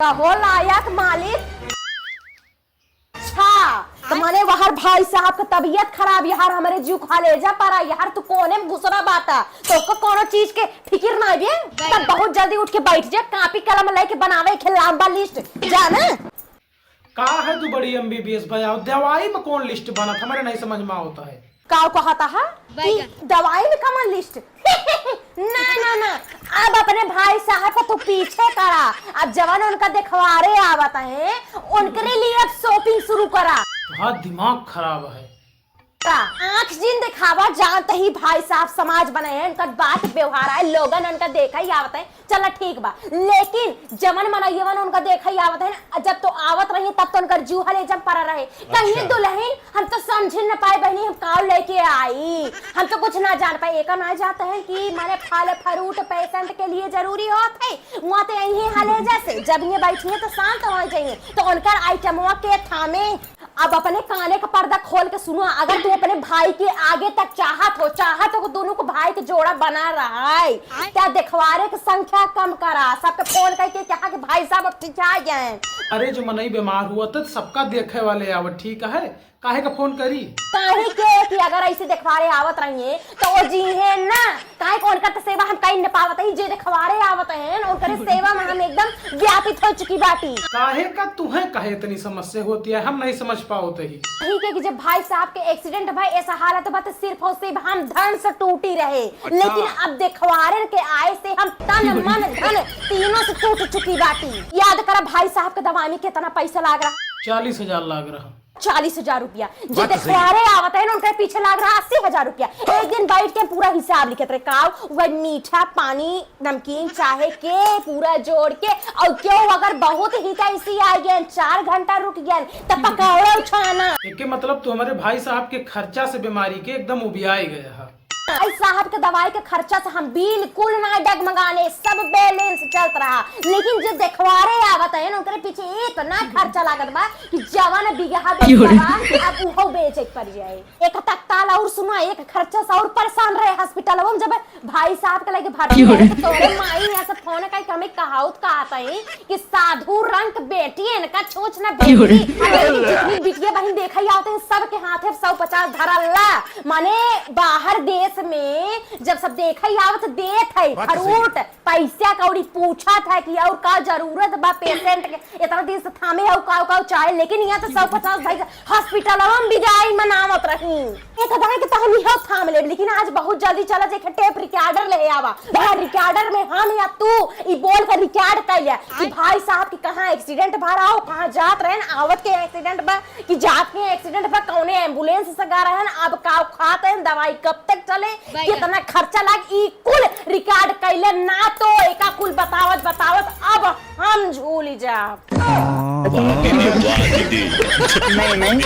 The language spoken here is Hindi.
कहो लायक मालिक। अच्छा तो माने वहार भाई साहब का तबीयत खराब यार हमारे जीव खा ले जा पारा यार तू कोने में घुसरा बाता तो कोनो चीज के फिक्र ना बे तब बहुत जल्दी उठ के बैठ जा कॉपी कलम लेके बनावे के लंबा लिस्ट जा ना। का है तू बड़ी एमबीबीएस भैया दवाई में कौन लिस्ट बना हमारे नहीं समझ में आता है। काव कहता है कि दवाई में कमन लिस्ट ना ना ना अब अपने भाई साहब का तू पीछे करा अब जवान उनका दिखवारे आवत है उनके लिए अब शॉपिंग शुरू करा। बहुत दिमाग खराब है आंख जिन दिखावा जानते ही भाई साहब समाज बने हैं उनका बात व्यवहार है लोगन उनका देखा ही आवत है चला ठीक बा लेकिन जमन मनयवन उनका देखा ही आवत है जब तो आवत रही तब तो उनका जूहा ले जब पड़ा रहे कहीं दुल्हन हम तो समझ न पाए बहनी हम काव लेके आई हम तो कुछ ना जान पाए एक ना जाते हैं कि माने फल फ्रूट पेशेंट के लिए जरूरी होता है वहाँ तो यही हाले जैसे जब ये बैठिए तो शांत होना चाहिए तो उनका आइटमों के थामे अब अपने काने का पर्दा खोल के सुनो अगर तू अपने भाई के आगे तक चाहत हो दोनों को भाई के जोड़ा बना रहा है क्या दिखवारे की संख्या कम करा सबके फोन करके कहा कि भाई साहब अब ठीक आ गए। अरे जो मनई बीमार हुआ तो सबका देखे वाले आवत ठीक है काहे का फोन करी काहे के कि अगर ऐसे दिखवारे आवत रहिए तो वो जी है ना काहे कौन का तो सेवा हम कहीं न पावत ही जे दिखवारे आवत हैं और करे सेवा में हम एकदम व्यापित हो चुकी बाटी काहे का तुम्हें काहे इतनी समस्या होती है हम नहीं समझ पाओते ही ठीक है कि जब भाई साहब के एक्सीडेंट भाई ऐसा हालत बात सिर्फ और सिर्फ हम धन से टूटी रहे लेकिन अब दिखवारे के आए से हम तन मन धन तीनों से टूट चुकी बाटी। याद करा भाई साहब के दवा में कितना पैसा लाग रहा 40,000 लाग रहा 40,000 रुपया जो दिखवारे आवत है ना उनके पीछे लाग रहा 80,000 रुपया। एक दिन बैठ के पूरा हिसाब लिखत रहे काव वह मीठा पानी नमकीन चाहे के पूरा जोड़ के और क्यों अगर बहुत ही ऐसी आ गए 4 घंटा रुक गए तब पकौड़ा उठाना एक मतलब तू हमारे भाई साहब के खर्चा से बीमारी के एकदम उबियाई गया है। भाई साहब के दवाई के खर्चा से हम बिल्कुल ना डगमगाने सब बैलेंस चलत रहा लेकिन जो दिखवारे आवत है उनके पीछे इतना खर्चा लागत बा कि जवान बिगहा अब उहो बेचे पड़ जाए एक तकताल और सुनो एक खर्चा से और परेशान रहे हॉस्पिटल में जब भाई साहब के लगे भर्ती है तो तोरे माई ऐसा फोन का कमी कहावत का आता है कि साधु रंग बेटी इनका छोच ना बेटी जितनी बिटिया बहन देखा ही आते हैं सबके हाथ है 150 धरल्ला माने बाहर देश में जब सब देखा ही आवत देत है फ्रूट पैसा कौड़ी पूछा था कि और का जरूरत बा पेशेंट के इतना दिन से थामे और का चाहे लेकिन यहाँ तो 150 भाई हॉस्पिटल में बिजाई मनावत रही एक दाई के तो हम यह थाम ले लेकिन आज बहुत जल्दी चला जे टेप रिकॉर्डर ले आवा वह रिकॉर्डर में हम या तू ई बोल कर रिकॉर्ड कर लिया कि भाई साहब की कहां एक्सीडेंट भरा हो कहां जात रहन आवत के एक्सीडेंट बा कि जात के एक्सीडेंट बा कौने एम्बुलेंस से गा रहन अब का खाते हैं दवाई कब तक चले कितना खर्चा लाग ई कुल रिकॉर्ड कैले ना तो एका कुल बतावत अब हम झूल जाब नहीं